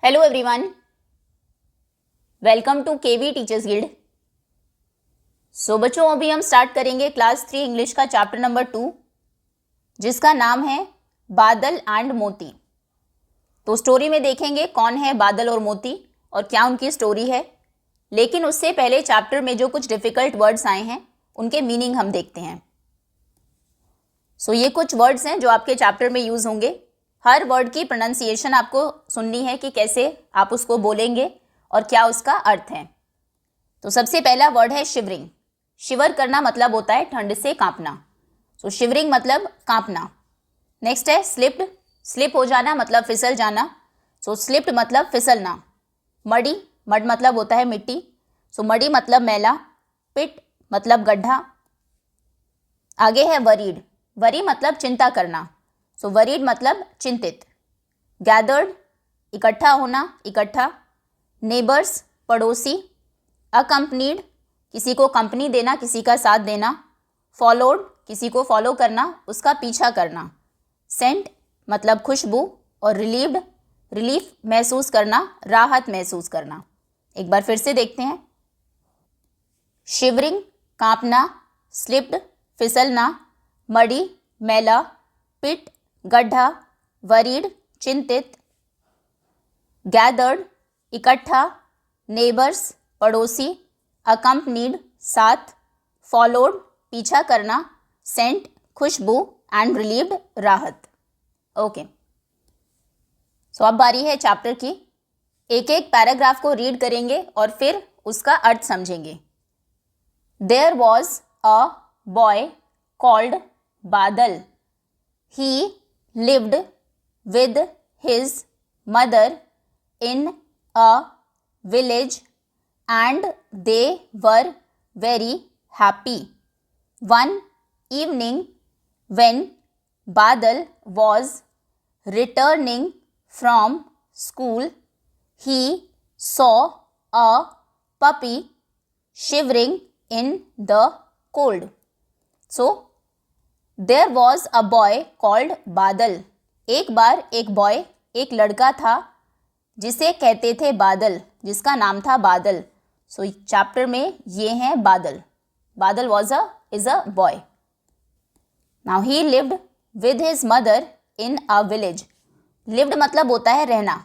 Hello everyone, welcome to KV teachers guild. So बच्चों, अभी हम स्टार्ट करेंगे क्लास 3 इंग्लिश का चैप्टर नंबर 2, जिसका नाम है बादल एंड मोती। तो स्टोरी में देखेंगे कौन है बादल और मोती और क्या उनकी स्टोरी है। लेकिन उससे पहले चैप्टर में जो कुछ डिफ़िकल्ट वर्ड्स आए हैं उनके मीनिंग हम देखते हैं। सो ये कुछ वर्ड्स हैं जो आपके चैप्टर में यूज़ होंगे। हर वर्ड की प्रोनाउंसिएशन आपको सुननी है कि कैसे आप उसको बोलेंगे और क्या उसका अर्थ है। तो सबसे पहला वर्ड है शिवरिंग। शिवर करना मतलब होता है ठंड से कांपना। सो शिवरिंग मतलब कांपना। नेक्स्ट है स्लिप्ड। स्लिप हो जाना मतलब फिसल जाना। सो स्लिप्ड मतलब फिसलना। मडी, मड मतलब होता है मिट्टी। सो मडी मतलब मैला। पिट मतलब गड्ढा। आगे है वरीड। वरी मतलब चिंता करना। सो वरीड मतलब चिंतित। गैदर्ड इकट्ठा होना, इकट्ठा। नेबर्स पड़ोसी। अकम्पनीड किसी को कंपनी देना, किसी का साथ देना। फॉलोड किसी को फॉलो करना, उसका पीछा करना। सेंट मतलब खुशबू। और रिलीव्ड रिलीफ महसूस करना, राहत महसूस करना। एक बार फिर से देखते हैं। शिवरिंग कांपना, स्लिप्ड फिसलना, मडी मैला, पिट गड्ढा, वरीड चिंतित, गैदर्ड इकट्ठा, नेबर्स पड़ोसी, अकम्पनीड साथ, फॉलोड पीछा करना, सेंट खुशबू एंड रिलीव्ड राहत। ओके, सो अब बारी है चैप्टर की। एक एक पैराग्राफ को रीड करेंगे और फिर उसका अर्थ समझेंगे। There was a boy called Badal. He lived with his mother in a village and they were very happy. One evening, when Badal was returning from school, he saw a puppy shivering in the cold. So, there was a boy called Badal. एक बार एक boy, एक लड़का था जिसे कहते थे बादल, जिसका नाम था बादल। सो चैप्टर में ये हैं बादल। बादल is a boy. Now he lived with his mother in a village. Lived मतलब होता है रहना।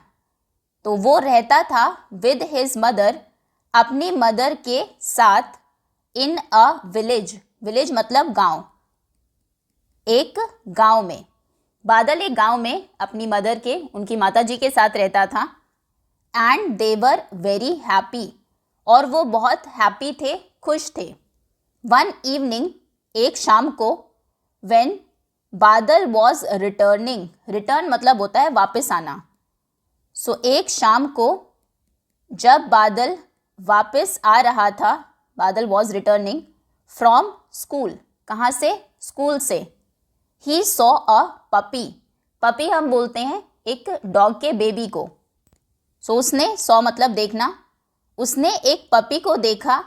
तो वो रहता था विद हिज मदर, अपनी मदर के साथ, इन अ विलेज। विलेज मतलब गांव, एक गांव में। बादल एक गांव में अपनी मदर के, उनकी माताजी के साथ रहता था। And they were very happy, और वो बहुत हैप्पी थे, खुश थे। वन इवनिंग एक शाम को, व्हेन बादल वॉज रिटर्निंग। रिटर्न मतलब होता है वापस आना। सो एक शाम को जब बादल वापस आ रहा था, बादल वॉज रिटर्निंग फ्रॉम स्कूल। कहाँ से? स्कूल से। He saw a puppy. Puppy हम बोलते हैं एक डॉग के बेबी को। सो उसने, सॉ मतलब देखना, उसने एक पपी को देखा।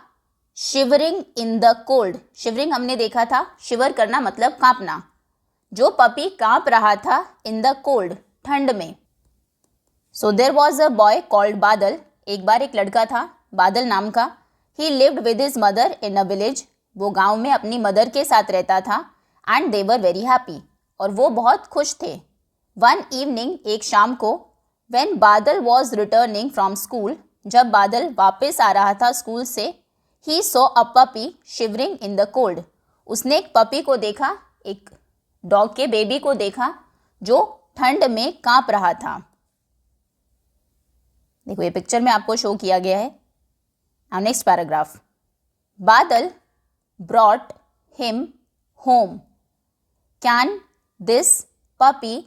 Shivering in the cold. Shivering हमने देखा था, शिवर करना मतलब कांपना। जो पपी कांप रहा था इन द कोल्ड, ठंड में। So there was a boy called Badal. एक बार एक लड़का था बादल नाम का। He lived with his mother in a village. वो गांव में अपनी मदर के साथ रहता था। And they were very happy, और वो बहुत खुश थे। वन इवनिंग एक शाम को, व्हेन बादल वॉज रिटर्निंग फ्रॉम स्कूल, जब बादल वापस आ रहा था स्कूल से, he saw a puppy shivering in the cold. उसने एक पपी को देखा, एक डॉग के बेबी को देखा जो ठंड में कांप रहा था। देखो ये पिक्चर में आपको शो किया गया है। Now next paragraph. Badal brought him home. Can this puppy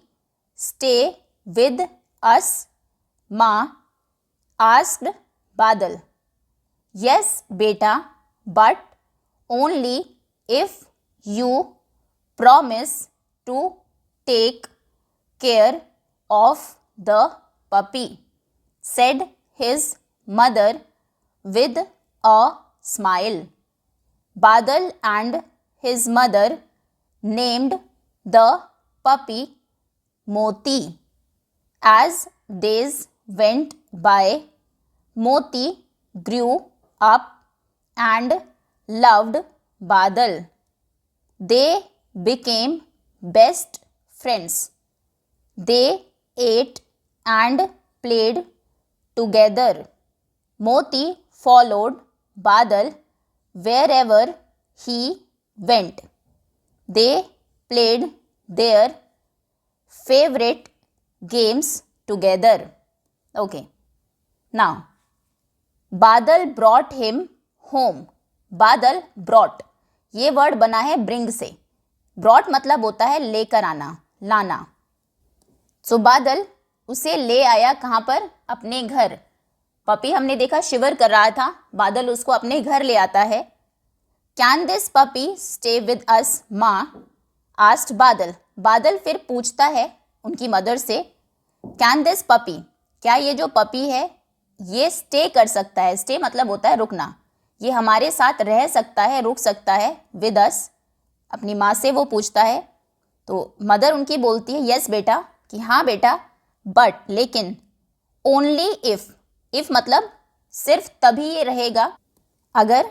stay with us? Ma asked Badal. Yes, beta, but only if you promise to take care of the puppy, said his mother with a smile. Badal and his mother named the puppy Moti. As days went by, Moti grew up and loved Badal. They became best friends. They ate and played together. Moti followed Badal wherever he went. They played their favorite games together. Okay. Now, Badal brought him home. Badal brought, ये word बना है bring से. Brought मतलब होता है लेकर आना, लाना. सो बादल उसे ले आया कहाँ पर? अपने घर. पपी हमने देखा शिवर कर रहा था, बादल उसको अपने घर ले आता है. Can this puppy stay with us माँ? आस्ट बादल. बादल फिर पूछता है उनकी मदर से, कैन दिस पपी, क्या ये जो पपी है ये स्टे कर सकता है? स्टे मतलब होता है रुकना. ये हमारे साथ रह सकता है, रुक सकता है. विद अस, अपनी माँ से वो पूछता है. तो मदर उनकी बोलती है यस बेटा, कि हाँ बेटा, बट लेकिन, ओनली इफ़. इफ़ मतलब सिर्फ तभी ये रहेगा अगर.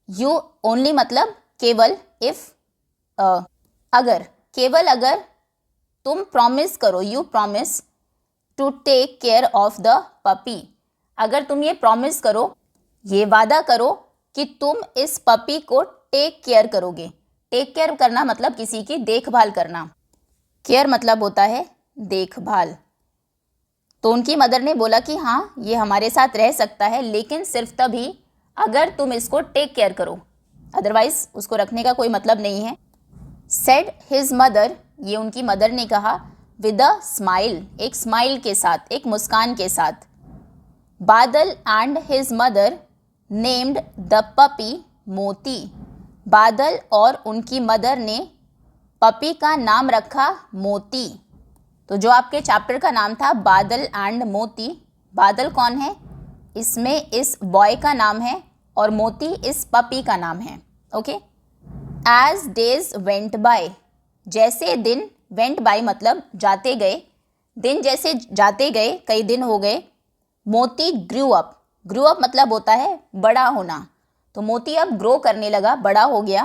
यू ओनली मतलब केवल. इफ़ अगर, केवल अगर तुम प्रॉमिस करो. You promise to take care of the puppy. अगर तुम ये प्रॉमिस करो, ये वादा करो कि तुम इस पपी को टेक केयर करोगे. टेक केयर करना मतलब किसी की देखभाल करना. केयर मतलब होता है देखभाल. तो उनकी मदर ने बोला कि हाँ ये हमारे साथ रह सकता है, लेकिन सिर्फ तभी अगर तुम इसको टेक केयर करो, अदरवाइज उसको रखने का कोई मतलब नहीं है. सेड हिज मदर, ये उनकी मदर ने कहा. विद अ स्माइल, एक स्माइल के साथ, एक मुस्कान के साथ. बादल and his mother named the puppy मोती. बादल और उनकी मदर ने पपी का नाम रखा मोती. तो जो आपके चैप्टर का नाम था बादल एंड मोती, बादल कौन है? इसमें इस बॉय का नाम है और मोती इस पपी का नाम है. Okay. As days went by, जैसे दिन, वेंट बाय मतलब जाते गए, दिन जैसे जाते गए, कई दिन हो गए. मोती ग्रू अप, ग्रू अप मतलब होता है बड़ा होना. तो मोती अब ग्रो करने लगा, बड़ा हो गया.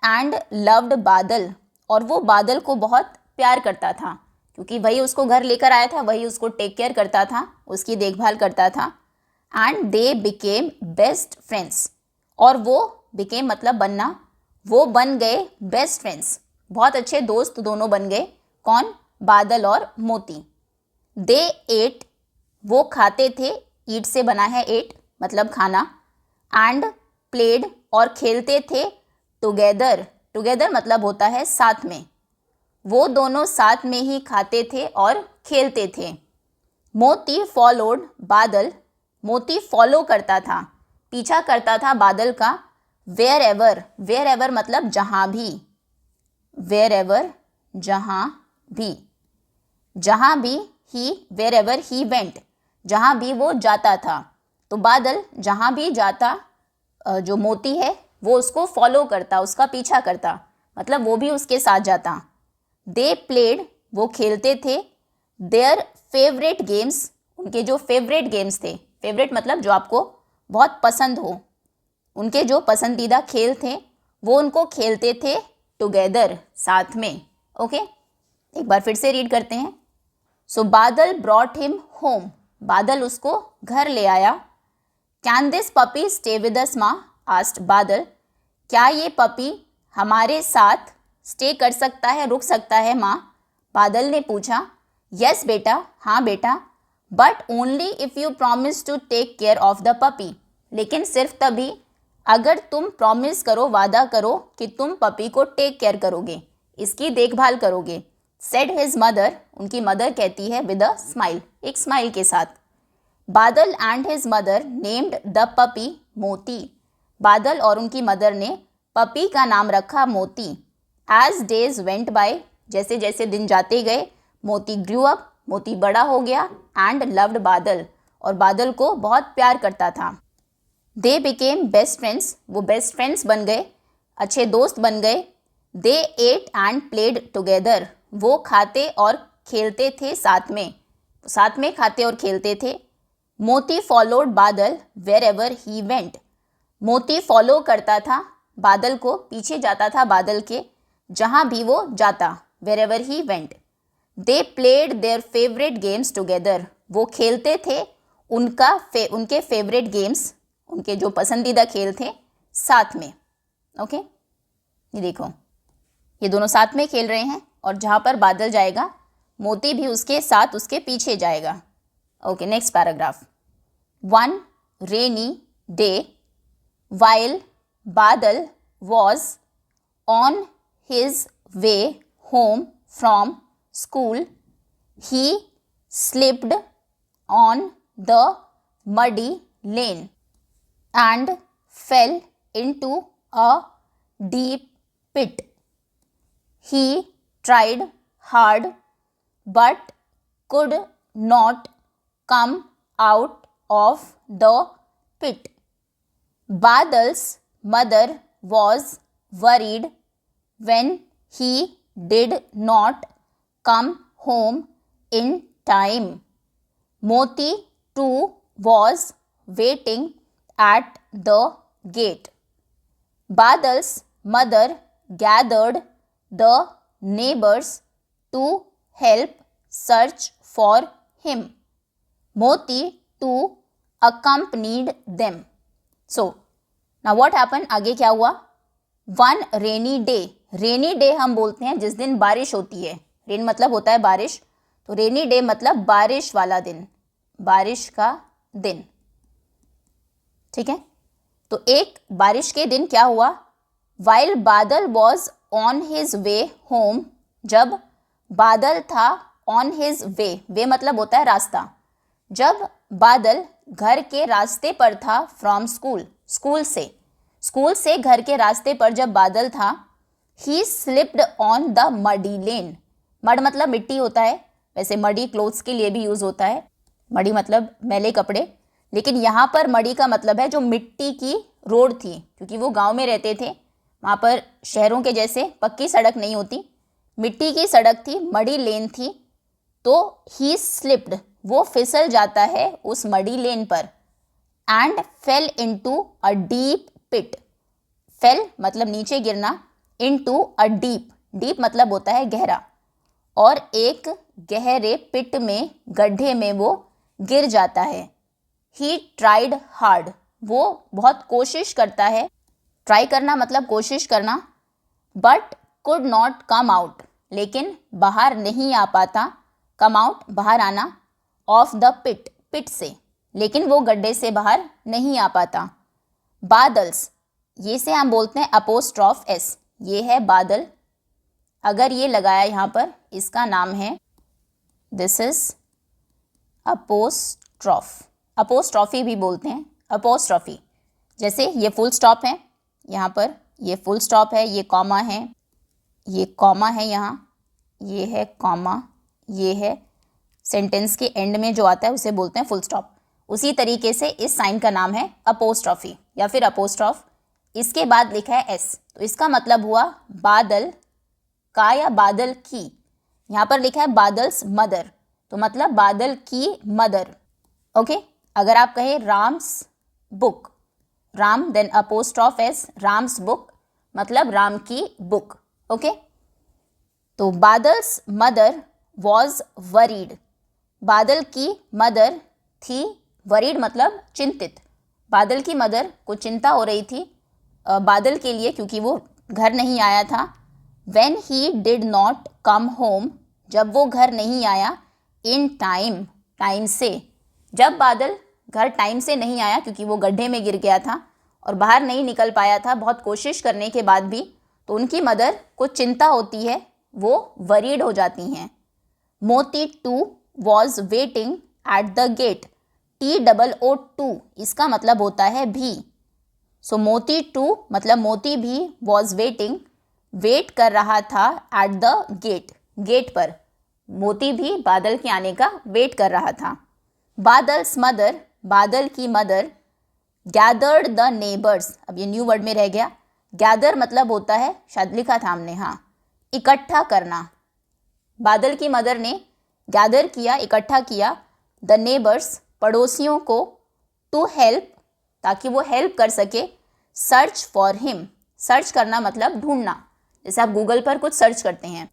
एंड लव्ड बादल, और वो बादल को बहुत प्यार करता था, क्योंकि वही उसको घर लेकर आया था, वही उसको टेक केयर करता था, उसकी देखभाल करता था. And they became best friends, और वो बिकेम मतलब बनना, वो बन गए बेस्ट फ्रेंड्स, बहुत अच्छे दोस्त दोनों बन गए. कौन? बादल और मोती. दे एट, वो खाते थे. ईट से बना है एट मतलब खाना. एंड प्लेड, और खेलते थे. टुगेदर, टुगेदर मतलब होता है साथ में. वो दोनों साथ में ही खाते थे और खेलते थे. मोती फॉलोड बादल, मोती फॉलो करता था, पीछा करता था बादल का. वेयर एवर, वेयर एवर मतलब जहाँ भी. वेयर एवर जहाँ भी, जहाँ भी. ही, वेयर एवर ही वेंट, जहाँ भी वो जाता था. तो बादल जहाँ भी जाता, जो मोती है वो उसको फॉलो करता, उसका पीछा करता, मतलब वो भी उसके साथ जाता. दे प्लेड, वो खेलते थे. देयर फेवरेट गेम्स, उनके जो फेवरेट गेम्स थे, फेवरेट मतलब जो आपको बहुत पसंद हो, उनके जो पसंदीदा खेल थे वो उनको खेलते थे. टुगेदर, साथ में. ओके. एक बार फिर से रीड करते हैं. सो बादल ब्रॉट हिम होम, बादल उसको घर ले आया. Can this puppy stay with us माँ? आस्ट बादल, क्या ये पपी हमारे साथ स्टे कर सकता है, रुक सकता है माँ? बादल ने पूछा. यस बेटा, हाँ बेटा, but only if you promise to take care of the puppy, लेकिन सिर्फ तभी अगर तुम प्रॉमिस करो, वादा करो कि तुम पपी को टेक केयर करोगे, इसकी देखभाल करोगे. सेड हिज मदर, उनकी मदर कहती है विद अ स्माइल, एक स्माइल के साथ. बादल and his mother named the puppy मोती, बादल और उनकी मदर ने पपी का नाम रखा मोती. एज डेज वेंट बाय, जैसे जैसे दिन जाते गए. मोती ग्रू अप, मोती बड़ा हो गया. एंड लव्ड बादल, और बादल को बहुत प्यार करता था. दे बिकेम बेस्ट फ्रेंड्स, वो बेस्ट फ्रेंड्स बन गए, अच्छे दोस्त बन गए. दे एट एंड प्लेड टुगेदर, वो खाते और खेलते थे साथ में. साथ में खाते और खेलते थे। मोती फॉलोड बादल वेर एवर ही वेंट। मोती फॉलो करता था बादल को, पीछे जाता था बादल के जहाँ भी वो जाता, wherever he went. They played their favourite games together. वो खेलते थे उनके फेवरेट गेम्स, उनके जो पसंदीदा खेल थे, साथ में। ओके, ये देखो, ये दोनों साथ में खेल रहे हैं और जहाँ पर बादल जाएगा मोती भी उसके साथ उसके पीछे जाएगा। Okay, next paragraph. One rainy day while Badal was on his way home from school, he slipped on the muddy lane and fell into a deep pit. He tried hard but could not come out of the pit. Badal's mother was worried when he did not come home in time. Moti too was waiting at the gate. Badal's mother gathered the neighbors to help search for him. Moti too accompanied them. So, now what happened? आगे क्या हुआ? One rainy day, rainy day हम बोलते हैं जिस दिन बारिश होती है। रेन मतलब होता है बारिश, तो रेनी डे मतलब बारिश वाला दिन, बारिश का दिन। ठीक है, तो एक बारिश के दिन क्या हुआ? While Badal was on his way home, जब बादल था ऑन हिज वे, वे मतलब होता है रास्ता, जब बादल घर के रास्ते पर था फ्रॉम स्कूल, स्कूल से घर के रास्ते पर जब बादल था, he slipped on the muddy lane. Mud मतलब मिट्टी होता है, वैसे मडी क्लोथ्स के लिए भी यूज़ होता है, मडी मतलब मैले कपड़े, लेकिन यहाँ पर मडी का मतलब है जो मिट्टी की रोड थी, क्योंकि वो गांव में रहते थे, वहाँ पर शहरों के जैसे पक्की सड़क नहीं होती, मिट्टी की सड़क थी, मडी लेन थी, तो ही स्लिप्ड, वो फिसल जाता है उस मडी लेन पर, and fell into a deep pit. Fell मतलब नीचे गिरना, इनटू अ डीप, डीप मतलब होता है गहरा, और एक गहरे पिट में, गड्ढे में वो गिर जाता है। ही ट्राइड हार्ड, वो बहुत कोशिश करता है, ट्राई करना मतलब कोशिश करना, but could not come out, लेकिन बाहर नहीं आ पाता, कम आउट बाहर आना, ऑफ द पिट, पिट से, लेकिन वो गड्ढे से बाहर नहीं आ पाता। बादल्स, ये से हम बोलते हैं अपोस्ट्रॉफ एस, ये है बादल, अगर ये लगाया यहाँ पर, इसका नाम है, दिस इज अपोस्ट्रॉफ, अपोस्ट्रॉफी भी बोलते हैं, अपोस्ट्रॉफी। जैसे ये फुल स्टॉप है यहाँ पर, ये फुल स्टॉप है, ये कॉमा है, ये कॉमा है यहाँ, ये है कॉमा, ये है सेंटेंस के एंड में जो आता है उसे बोलते हैं फुल स्टॉप। उसी तरीके से इस साइन का नाम है अपोस्ट्रॉफी या फिर अपोस्ट्रॉफ। इसके बाद लिखा है एस, तो इसका मतलब हुआ बादल का या बादल की। यहाँ पर लिखा है बादल्स मदर, तो मतलब बादल की मदर। ओके, अगर आप कहें Ram's book, Ram then apostrophe S, Ram's book मतलब राम की बुक। ओके, तो बादल्स मदर वॉज वरीड, बादल की मदर थी, वरीड मतलब चिंतित, बादल की मदर को चिंता हो रही थी बादल के लिए, क्योंकि वो घर नहीं आया था। When he did not come home, जब वो घर नहीं आया, इन टाइम, टाइम से, जब बादल घर टाइम से नहीं आया क्योंकि वो गड्ढे में गिर गया था और बाहर नहीं निकल पाया था बहुत कोशिश करने के बाद भी, तो उनकी मदर को चिंता होती है, वो वरीड हो जाती हैं। Moti too was waiting at the gate, TOO इसका मतलब होता है भी। सो मोती टू मतलब मोती भी, वॉज वेटिंग वेट कर रहा था, एट द गेट गेट पर, मोती भी बादल के आने का वेट कर रहा था। बादल्स मदर बादल की मदर, गैदर्ड द नेबर्स, अब ये न्यू वर्ड में रह गया, गैदर मतलब होता है, शायद लिखा था हमने, हाँ, इकट्ठा करना। बादल की मदर ने गैदर किया, इकट्ठा किया, द नेबर्स, पड़ोसियों को, टू हेल्प, ताकि वो हेल्प कर सके, सर्च फॉर हिम, सर्च करना मतलब ढूंढना, जैसे आप गूगल पर कुछ सर्च करते हैं,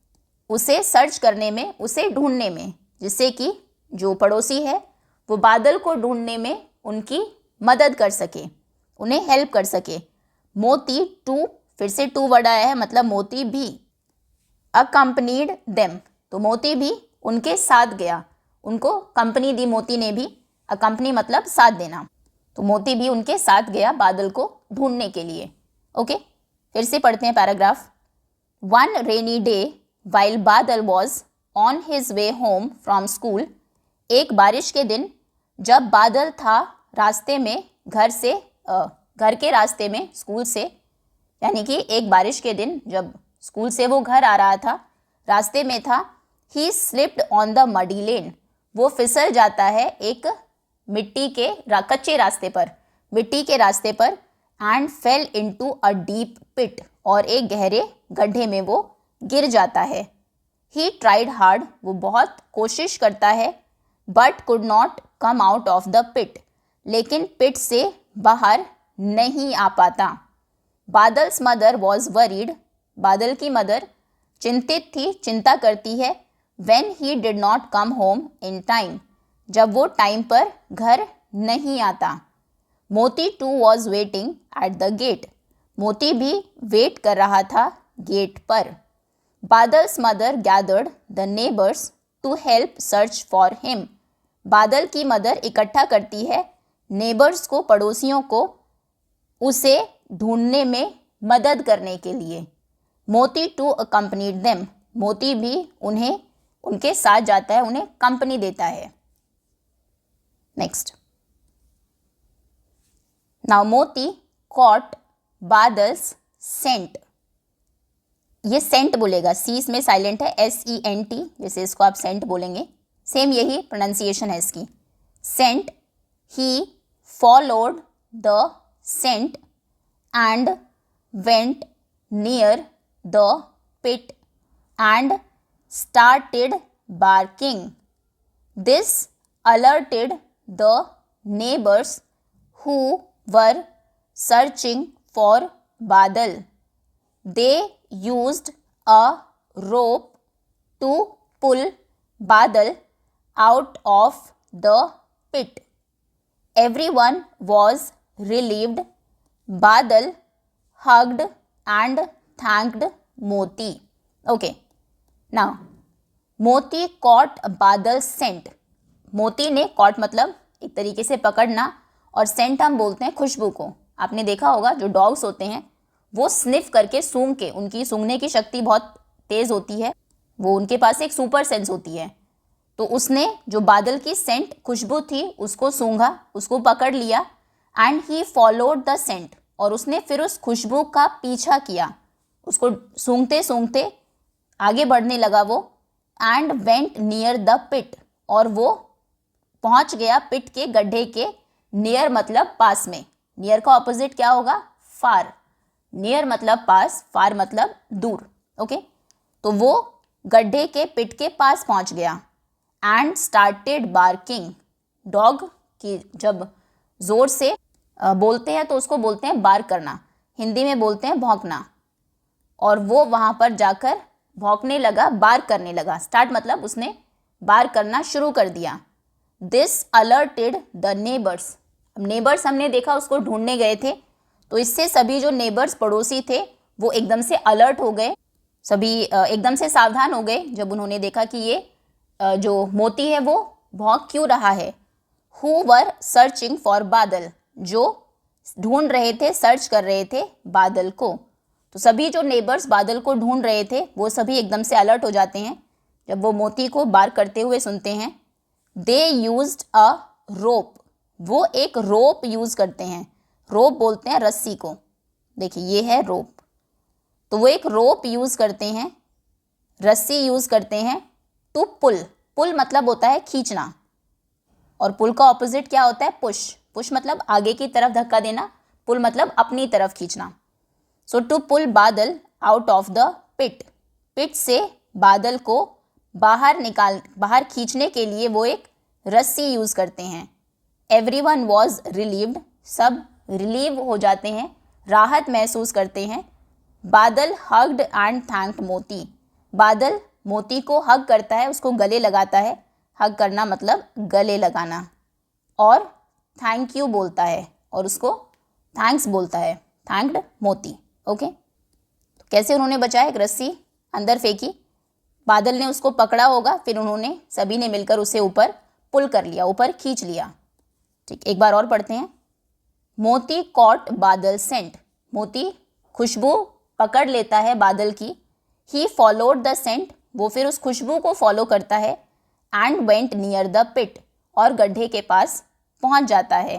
उसे सर्च करने में, उसे ढूंढने में, जिससे कि जो पड़ोसी है वो बादल को ढूंढने में उनकी मदद कर सके, उन्हें हेल्प कर सके। मोती, टू, फिर से टू वर्ड आया है, मतलब मोती भी। अकम्पनीड देम, तो मोती भी उनके साथ गया, उनको कंपनी दी मोती ने भी, अकम्पनी मतलब साथ देना, तो मोती भी उनके साथ गया बादल को ढूंढने के लिए। ओके, फिर से पढ़ते हैं paragraph. One rainy day while Badal was on his way home from school, एक बारिश के दिन जब बादल था रास्ते में घर के रास्ते में स्कूल से, यानी कि एक बारिश के दिन जब स्कूल से वो घर आ रहा था, रास्ते में था, he slipped on the muddy lane, वो फिसल जाता है एक कच्चे रास्ते पर, मिट्टी के रास्ते पर, and fell into a deep pit, और एक गहरे गड्ढे में वो गिर जाता है। ही ट्राइड हार्ड, वो बहुत कोशिश करता है, but could not come out of the pit, लेकिन पिट से बाहर नहीं आ पाता। बादल्स मदर वॉज वरीड, बादल की मदर चिंतित थी, चिंता करती है, when he did not come home in time, जब वो टाइम पर घर नहीं आता। Moti too was waiting at the gate, Moti भी वेट कर रहा था गेट पर। Badal's mother gathered the neighbours to help search for him, Badal की मदर इकट्ठा करती है नेबर्स को, पड़ोसियों को, उसे ढूंढने में मदद करने के लिए। मोती टू अकम्पनीड देम, मोती भी उन्हें उनके साथ जाता है, उन्हें कंपनी देता है। नेक्स्ट, नाउ मोती कॉट बादल्स सेंट, ये सेंट बोलेगा, सी इसमें साइलेंट है, SENT, जैसे इसको आप सेंट बोलेंगे, सेम यही प्रोनाउंसिएशन है इसकी, scent. He followed the scent and went near the pit and started barking, this alerted the neighbors who were searching for Badal. They used a rope to pull Badal out of the pit. Everyone was relieved. Badal hugged and thanked Moti. Okay, now Moti caught Badal's scent. मोती ने, cot मतलब एक तरीके से पकड़ना, और Saint हम बोलते हैं खुशबू को। आपने देखा होगा जो डॉग्स होते हैं वो स्निफ करके, सूंघ के, उनकी सूंघने की शक्ति बहुत तेज़ होती है, वो उनके पास एक सुपर सेंस होती है। तो उसने जो बादल की सेंट खुशबू थी उसको सूंघा, उसको पकड़ लिया, and he followed the scent, और उसने फिर उस खुशबू का पीछा किया, उसको सूंघते सूंघते आगे बढ़ने लगा वो, and went near the pit, और वो पहुंच गया पिट के, गड्ढे के, नियर मतलब पास में, नियर का ऑपोजिट क्या होगा, फार, नियर मतलब पास, फार मतलब दूर। ओके, तो वो गड्ढे के, पिट के पास पहुंच गया, एंड स्टार्टेड बार्किंग, डॉग की जब जोर से बोलते हैं तो उसको बोलते हैं बार्क करना, हिंदी में बोलते हैं भौंकना, और वो वहां पर जाकर भौंकने लगा, बार्क करने लगा, स्टार्ट मतलब उसने बार्क करना शुरू कर दिया। This alerted the neighbours, neighbours हमने देखा उसको ढूंढने गए थे, तो इससे सभी जो नेबर्स, पड़ोसी थे, वो एकदम से अलर्ट हो गए, सभी एकदम से सावधान हो गए जब उन्होंने देखा कि ये जो मोती है वो भौंक क्यों रहा है। हु वर सर्चिंग फॉर बादल, जो ढूंढ रहे थे, सर्च कर रहे थे बादल को, तो सभी जो नेबर्स बादल को ढूंढ रहे थे वो सभी एकदम से अलर्ट हो जाते हैं जब वो मोती को बार करते हुए सुनते हैं। दे यूज्ड अ रोप, वो एक रोप यूज़ करते हैं, रोप बोलते हैं रस्सी को, देखिए ये है रोप, तो वो एक रोप यूज़ करते हैं, रस्सी यूज़ करते हैं, टू पुल, पुल मतलब होता है खींचना, और पुल का ऑपोजिट क्या होता है, पुश, पुश मतलब आगे की तरफ धक्का देना, पुल मतलब अपनी तरफ खींचना। सो to pull Badal out of the पिट, पिट से बादल को बाहर खींचने के लिए वो एक रस्सी यूज़ करते हैं। एवरीवन वॉज रिलीव्ड, सब रिलीव हो जाते हैं, राहत महसूस करते हैं। बादल हग्ड एंड थैंक्ड मोती, बादल मोती को हग करता है, उसको गले लगाता है। हग करना मतलब गले लगाना। और थैंक यू बोलता है और उसको थैंक्स बोलता है, थैंक्ड मोती। ओके, तो कैसे उन्होंने बचाया? एक रस्सी अंदर फेंकी, बादल ने उसको पकड़ा होगा, फिर उन्होंने सभी ने मिलकर उसे ऊपर पुल कर लिया, ऊपर खींच लिया। ठीक, एक बार और पढ़ते हैं। मोती कॉट बादल सेंट, मोती खुशबू पकड़ लेता है बादल की। ही फॉलोड द सेंट, वो फिर उस खुशबू को फॉलो करता है। And went near the pit, और गड्ढे के पास पहुंच जाता है।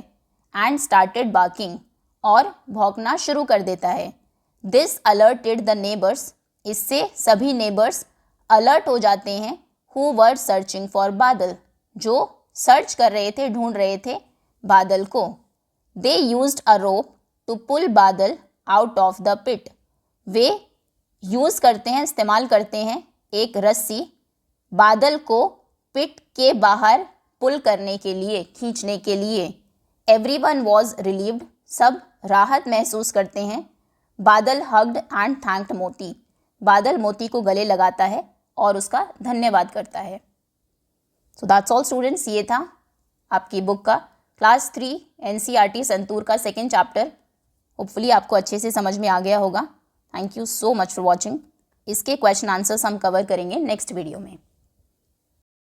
एंड स्टार्टेड बार्किंग, और भौंकना शुरू कर देता है। दिस अलर्टेड द नेबर्स, इससे सभी नेबर्स अलर्ट हो जाते हैं। हु वर सर्चिंग फॉर बादल, जो सर्च कर रहे थे, ढूंढ रहे थे बादल को। They used a rope to pull Badal out of the pit, वे यूज़ करते हैं, इस्तेमाल करते हैं एक रस्सी बादल को पिट के बाहर पुल करने के लिए, खींचने के लिए। एवरीवन वॉज रिलीव्ड, सब राहत महसूस करते हैं। बादल हग्ड एंड थैंक्ड मोती, बादल मोती को गले लगाता है और उसका धन्यवाद करता है। सो दैट्स ऑल स्टूडेंट्स, ये था आपकी बुक का क्लास 3 NCERT संतूर का सेकेंड चैप्टर। होपफुली आपको अच्छे से समझ में आ गया होगा। Thank you so much for watching. इसके क्वेश्चन आंसर्स हम कवर करेंगे नेक्स्ट वीडियो में।